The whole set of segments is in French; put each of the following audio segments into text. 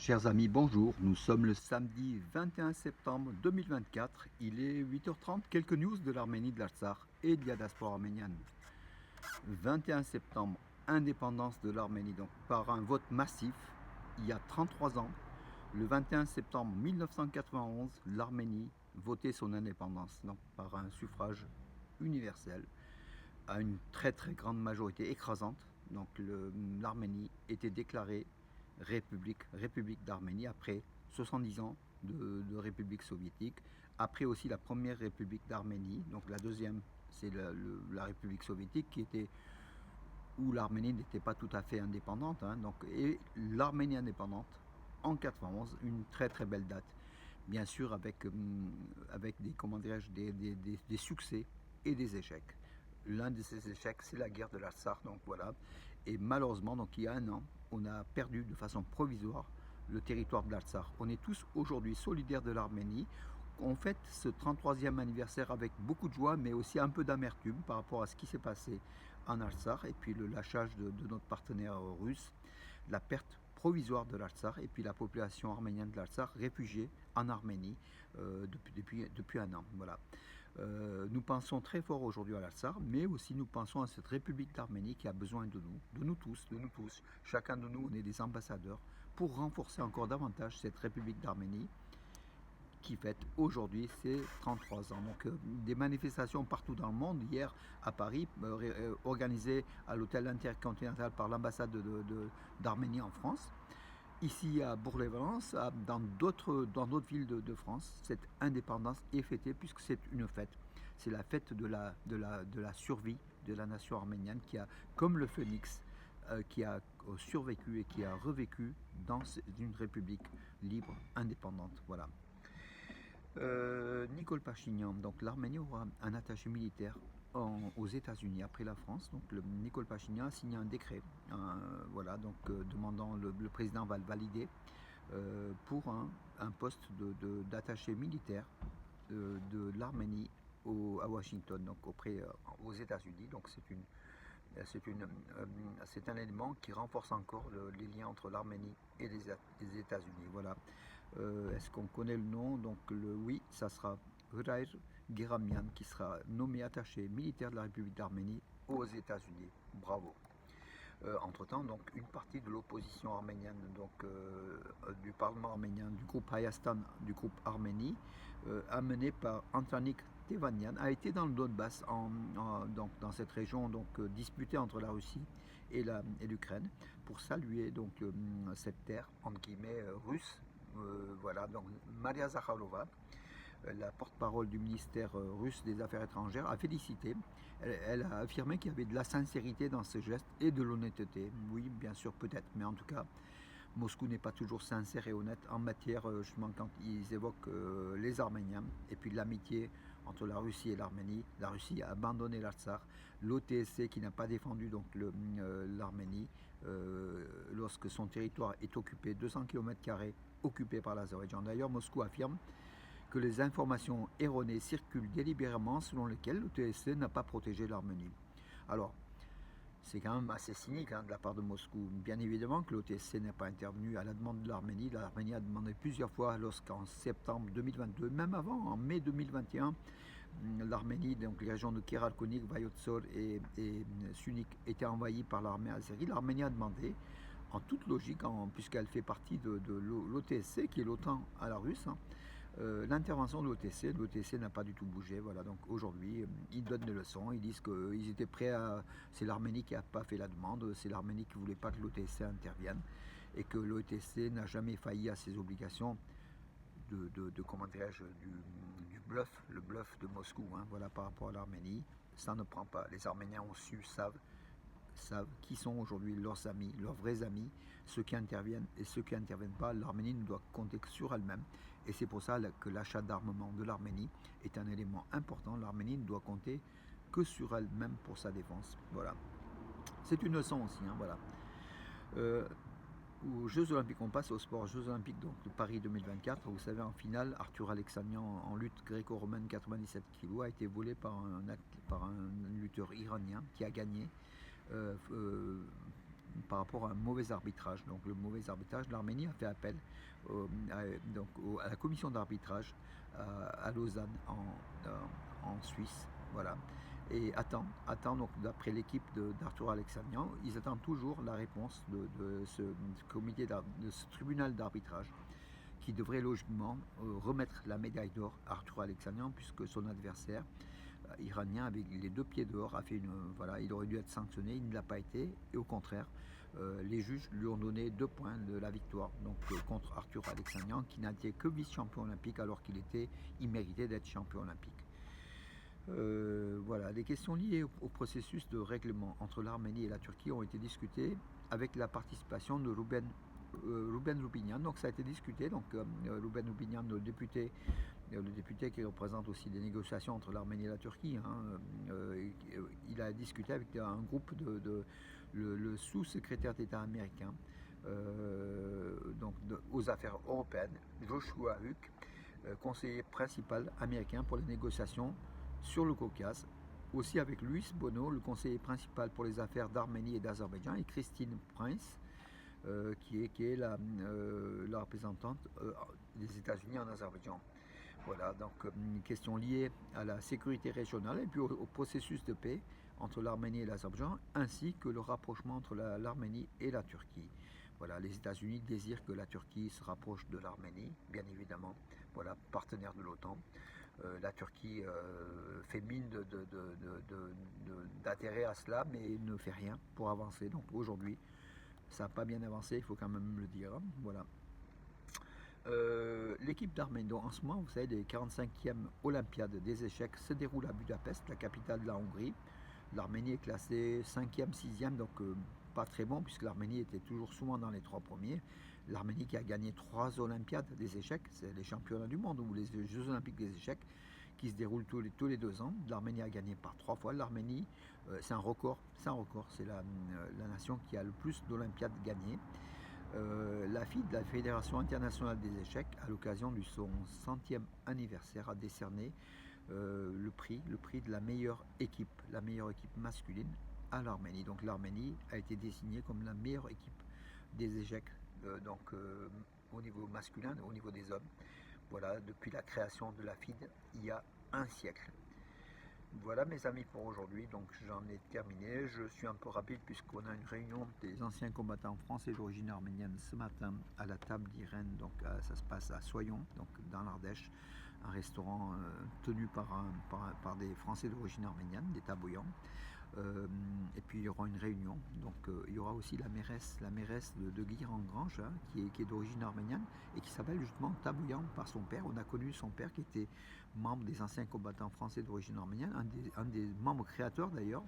Chers amis, bonjour. Nous sommes le samedi 21 septembre 2024. Il est 8h30. Quelques news de l'Arménie, de l'Artsakh et de la diaspora arménienne. 21 septembre, indépendance de l'Arménie, donc par un vote massif, il y a 33 ans. Le 21 septembre 1991, l'Arménie votait son indépendance, donc par un suffrage universel, à une très très grande majorité écrasante. Donc l'Arménie était déclarée République d'Arménie après 70 ans de République soviétique. Après aussi la première République d'Arménie, donc la deuxième, c'est la République soviétique qui était où l'Arménie n'était pas tout à fait indépendante, hein, donc, et l'Arménie indépendante en 91, une très très belle date, bien sûr avec des, comment dirais-je, des succès et des échecs. L'un de ces échecs, c'est la guerre de l'Artsakh, donc voilà. Et malheureusement, donc il y a un an, on a perdu de façon provisoire le territoire de l'Artsakh. On est tous aujourd'hui solidaires de l'Arménie. On fête ce 33e anniversaire avec beaucoup de joie, mais aussi un peu d'amertume par rapport à ce qui s'est passé en Artsakh, et puis le lâchage de notre partenaire russe, la perte provisoire de l'Artsakh, et puis la population arménienne de l'Artsakh réfugiée en Arménie depuis un an. Voilà. Nous pensons très fort aujourd'hui à l'Artsakh, mais aussi nous pensons à cette République d'Arménie qui a besoin de nous tous, de nous tous. Chacun de nous, on est des ambassadeurs pour renforcer encore davantage cette République d'Arménie qui fête aujourd'hui ses 33 ans. Donc des manifestations partout dans le monde, hier à Paris, organisées à l'hôtel intercontinental par l'ambassade d'Arménie en France. Ici à Bourg-les-Valences, dans d'autres villes de France, cette indépendance est fêtée puisque c'est une fête. C'est la fête de la survie de la nation arménienne qui a, comme le phénix, qui a survécu et qui a revécu dans une république libre, indépendante. Voilà. Nicole Pachinian, donc l'Arménie aura un attaché militaire aux États-Unis après la France. Donc Nicole Pachinian a signé un décret, voilà, donc demandant le président va le valider pour un poste d'attaché militaire de l'Arménie à Washington, donc aux États-Unis. Donc c'est un élément qui renforce encore les liens entre l'Arménie et les États-Unis. Voilà. Est-ce qu'on connaît le nom? Donc oui, ça sera Hrair Geramian qui sera nommé attaché militaire de la République d'Arménie aux États-Unis. Bravo. Entre-temps, donc, une partie de l'opposition arménienne, donc, du Parlement arménien, du groupe Hayastan, du groupe Arménie, amené par Antranik Tevanian, a été dans le Donbass, donc, dans cette région donc, disputée entre la Russie et l'Ukraine, pour saluer donc, cette terre, entre guillemets, russe. Voilà, donc Maria Zakharova, la porte-parole du ministère russe des Affaires étrangères, a félicité. Elle a affirmé qu'il y avait de la sincérité dans ces gestes et de l'honnêteté. Oui, bien sûr, peut-être, mais en tout cas, Moscou n'est pas toujours sincère et honnête en matière, justement, quand ils évoquent les Arméniens et puis l'amitié entre la Russie et l'Arménie. La Russie a abandonné l'Artsakh, l'OTSC qui n'a pas défendu donc l'Arménie lorsque son territoire est occupé, 200 km² occupé par l'Azerbaïdjan. D'ailleurs, Moscou affirme que les informations erronées circulent délibérément selon lesquelles l'OTSC n'a pas protégé l'Arménie. Alors, c'est quand même assez cynique de la part de Moscou. Bien évidemment que l'OTSC n'est pas intervenu à la demande de l'Arménie. L'Arménie a demandé plusieurs fois lorsqu'en septembre 2022, même avant, en mai 2021, l'Arménie, donc les régions de Kheralkonik, Vayotsor et Sunik étaient envahies par l'armée azérie. L'Arménie a demandé, en toute logique, puisqu'elle fait partie de l'OTSC, qui est l'OTAN à la russe, l'intervention de l'OTC. L'OTC n'a pas du tout bougé. Voilà, donc aujourd'hui, ils donnent des leçons. Ils disent qu'ils étaient prêts à. C'est l'Arménie qui n'a pas fait la demande. C'est l'Arménie qui ne voulait pas que l'OTC intervienne. Et que l'OTC n'a jamais failli à ses obligations comment dirais-je, du bluff, le bluff de Moscou. Voilà, par rapport à l'Arménie. Ça ne prend pas. Les Arméniens ont su, savent qui sont aujourd'hui leurs amis, leurs vrais amis, ceux qui interviennent et ceux qui n'interviennent pas. L'Arménie ne doit compter que sur elle-même. Et c'est pour ça que l'achat d'armement de l'Arménie est un élément important. L'Arménie ne doit compter que sur elle-même pour sa défense. Voilà. C'est une leçon aussi. Voilà. Aux Jeux Olympiques, on passe au sport. Jeux Olympiques donc, de Paris 2024. Vous savez, en finale, Arthur Alexanian, en lutte gréco-romaine 97 kg, a été volé par un lutteur iranien qui a gagné. par rapport à un mauvais arbitrage. Donc le mauvais arbitrage, l'Arménie a fait appel à la commission d'arbitrage à Lausanne en Suisse. Voilà. Et attend donc d'après l'équipe d'Arthur Alexandrian, ils attendent toujours la réponse de ce comité de ce tribunal d'arbitrage qui devrait logiquement remettre la médaille d'or à Arthur Alexandrian puisque son adversaire iranien avec les 2 pieds dehors a fait voilà, il aurait dû être sanctionné, il ne l'a pas été et au contraire les juges lui ont donné 2 points de la victoire donc contre Arthur Alexandrian qui n'a été que vice-champion olympique alors il méritait d'être champion olympique. Voilà, les questions liées au processus de règlement entre l'Arménie et la Turquie ont été discutées avec la participation de Ruben Rubinian. Donc ça a été discuté. Donc Ruben Rubinian, le député qui représente aussi des négociations entre l'Arménie et la Turquie, il a discuté avec un groupe le sous-secrétaire d'État américain aux affaires européennes, Joshua Huck, conseiller principal américain pour les négociations sur le Caucase, aussi avec Luis Bono, le conseiller principal pour les affaires d'Arménie et d'Azerbaïdjan, et Christine Prince, qui est la représentante des États-Unis en Azerbaïdjan. Voilà, donc une question liée à la sécurité régionale et puis au processus de paix entre l'Arménie et l'Azerbaïdjan, ainsi que le rapprochement entre l'Arménie et la Turquie. Voilà, les États-Unis désirent que la Turquie se rapproche de l'Arménie, bien évidemment, voilà, partenaire de l'OTAN. La Turquie fait mine d'adhérer à cela, mais ne fait rien pour avancer. Donc aujourd'hui, ça n'a pas bien avancé, il faut quand même le dire. Voilà. L'équipe d'Arménie, en ce moment, vous savez, les 45e Olympiades des échecs se déroulent à Budapest, la capitale de la Hongrie. L'Arménie est classée 5e, 6e, donc pas très bon, puisque l'Arménie était toujours souvent dans les 3 premiers. L'Arménie qui a gagné 3 Olympiades des échecs, c'est les championnats du monde ou les Jeux Olympiques des échecs qui se déroulent tous les 2 ans. L'Arménie a gagné par 3 fois. L'Arménie, c'est un record, c'est la nation qui a le plus d'Olympiades gagnées. La FIDE, la Fédération internationale des échecs, à l'occasion de son 100e anniversaire, a décerné le prix de la meilleure équipe masculine à l'Arménie. Donc l'Arménie a été désignée comme la meilleure équipe des échecs au niveau masculin, au niveau des hommes. Voilà, depuis la création de la FIDE il y a un siècle. Voilà mes amis pour aujourd'hui, donc j'en ai terminé. Je suis un peu rapide puisqu'on a une réunion des anciens combattants français d'origine arménienne ce matin à la table d'Irène, donc ça se passe à Soyon, donc dans l'Ardèche, un restaurant tenu par des Français d'origine arménienne, des Tabouyans. Et puis il y aura une réunion, donc il y aura aussi la mairesse de Guire-en-Grange, qui est d'origine arménienne et qui s'appelle justement Tabouyan par son père. On a connu son père qui était membre des anciens combattants français d'origine arménienne, un des membres créateurs d'ailleurs.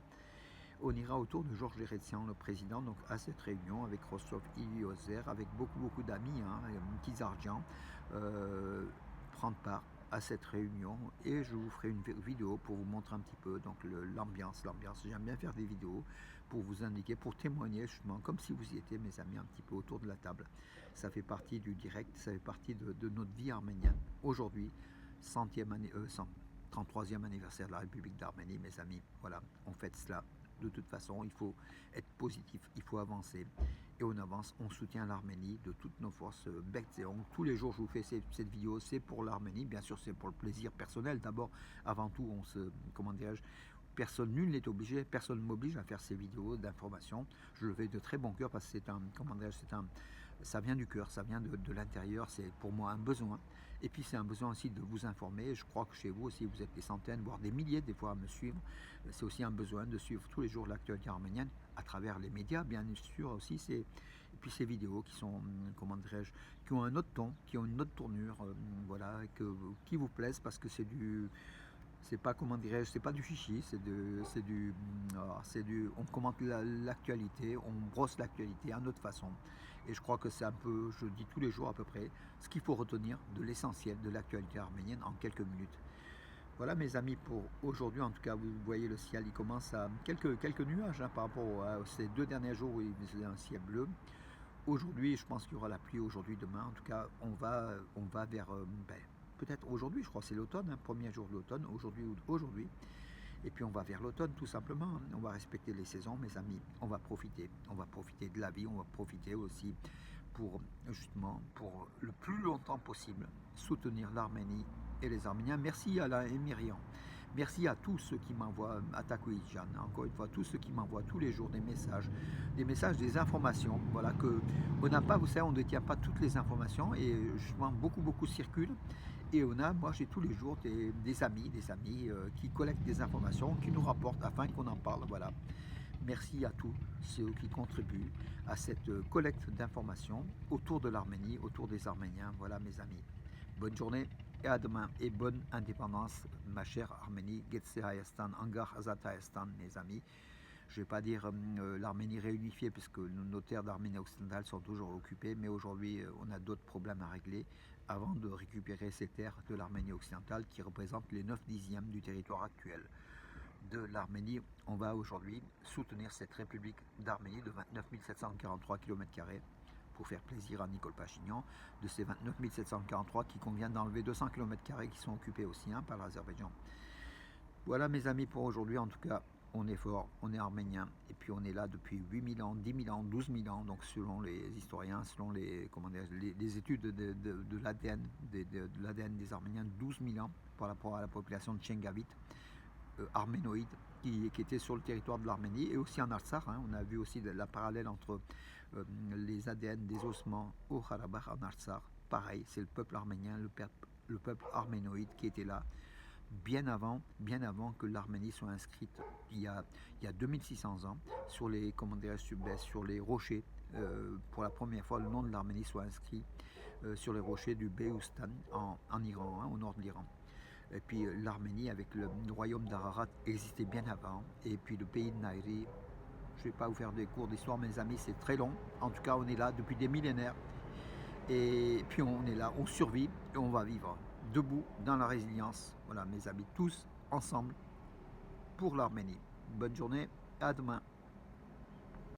On ira autour de Georges Deretsian, le président, donc à cette réunion avec Rostov Iliozer, avec beaucoup d'amis, Kizarjan, prendre part à cette réunion et je vous ferai une vidéo pour vous montrer un petit peu donc l'ambiance. J'aime bien faire des vidéos pour vous indiquer, pour témoigner justement comme si vous y étiez mes amis un petit peu autour de la table. Ça fait partie du direct, ça fait partie de notre vie arménienne. Aujourd'hui, 33e anniversaire de la République d'Arménie, mes amis. Voilà, on fête cela. De toute façon, il faut être positif, il faut avancer. Et on avance, on soutient l'Arménie de toutes nos forces, bec et ongles. Tous les jours, je vous fais cette vidéo, c'est pour l'Arménie. Bien sûr, c'est pour le plaisir personnel. D'abord, avant tout, nul n'est obligé, personne ne m'oblige à faire ces vidéos d'information. Je le fais de très bon cœur parce que ça vient du cœur, ça vient de l'intérieur. C'est pour moi un besoin. Et puis c'est un besoin aussi de vous informer. Je crois que chez vous aussi, vous êtes des centaines, voire des milliers des fois à me suivre. C'est aussi un besoin de suivre tous les jours l'actualité arménienne à travers les médias, bien sûr aussi. Et puis ces vidéos qui sont, qui ont un autre ton, qui ont une autre tournure, voilà, qui vous plaisent parce que c'est pas c'est pas du chichi, on commente l'actualité, on brosse l'actualité à notre façon. Et je crois que c'est un peu, je dis tous les jours à peu près, ce qu'il faut retenir de l'essentiel de l'actualité arménienne en quelques minutes. Voilà mes amis pour aujourd'hui. En tout cas, vous voyez le ciel, il commence à quelques nuages par rapport à ces 2 derniers jours où il faisait un ciel bleu. Aujourd'hui, je pense qu'il y aura la pluie aujourd'hui, demain. En tout cas, on va vers peut-être aujourd'hui, je crois que c'est l'automne, premier jour de l'automne, aujourd'hui. Et puis on va vers l'automne tout simplement. On va respecter les saisons, mes amis. On va profiter de la vie. On va profiter aussi pour justement pour le plus longtemps possible soutenir l'Arménie et les Arméniens. Merci Alain et Myriam. Merci à tous ceux qui m'envoient, à Takuijan, encore une fois, tous ceux qui m'envoient tous les jours des messages, des informations, voilà, que on n'a pas, vous savez, on ne détient pas toutes les informations et justement beaucoup circulent. Et moi j'ai tous les jours des amis qui collectent des informations, qui nous rapportent afin qu'on en parle, voilà. Merci à tous ceux qui contribuent à cette collecte d'informations autour de l'Arménie, autour des Arméniens, voilà mes amis. Bonne journée et à demain et bonne indépendance, ma chère Arménie, Getse Hayastan, Angar Azat Hayastan, mes amis. Je ne vais pas dire l'Arménie réunifiée puisque nos terres d'Arménie occidentale sont toujours occupées, mais aujourd'hui on a d'autres problèmes à régler avant de récupérer ces terres de l'Arménie occidentale qui représentent les 9/10 du territoire actuel de l'Arménie. On va aujourd'hui soutenir cette République d'Arménie de 29 743 km² pour faire plaisir à Nicole Pachignan, de ces 29 743 qui convient d'enlever 200 km² qui sont occupés aussi par l'Azerbaïdjan. Voilà mes amis pour aujourd'hui, en tout cas on est fort, on est arménien et puis on est là depuis 8000 ans, 10 000 ans, 12 000 ans, donc selon les historiens, selon les études de l'ADN des Arméniens, 12 000 ans par rapport à la population de Tchengavit, arménoïde, qui était sur le territoire de l'Arménie et aussi en Artsakh. On a vu aussi la parallèle entre les ADN des ossements au Karabakh en Artsakh. Pareil, c'est le peuple arménien, le peuple arménoïde qui était là bien avant que l'Arménie soit inscrite il y a 2600 ans sur les, sur les rochers. Pour la première fois, le nom de l'Arménie soit inscrit sur les rochers du Beoustan en Iran, au nord de l'Iran. Et puis l'Arménie avec le royaume d'Ararat existait bien avant. Et puis le pays de Nairi, je ne vais pas vous faire des cours d'histoire mes amis, c'est très long. En tout cas on est là depuis des millénaires. Et puis on est là, on survit et on va vivre debout dans la résilience. Voilà mes amis, tous ensemble pour l'Arménie. Bonne journée, à demain.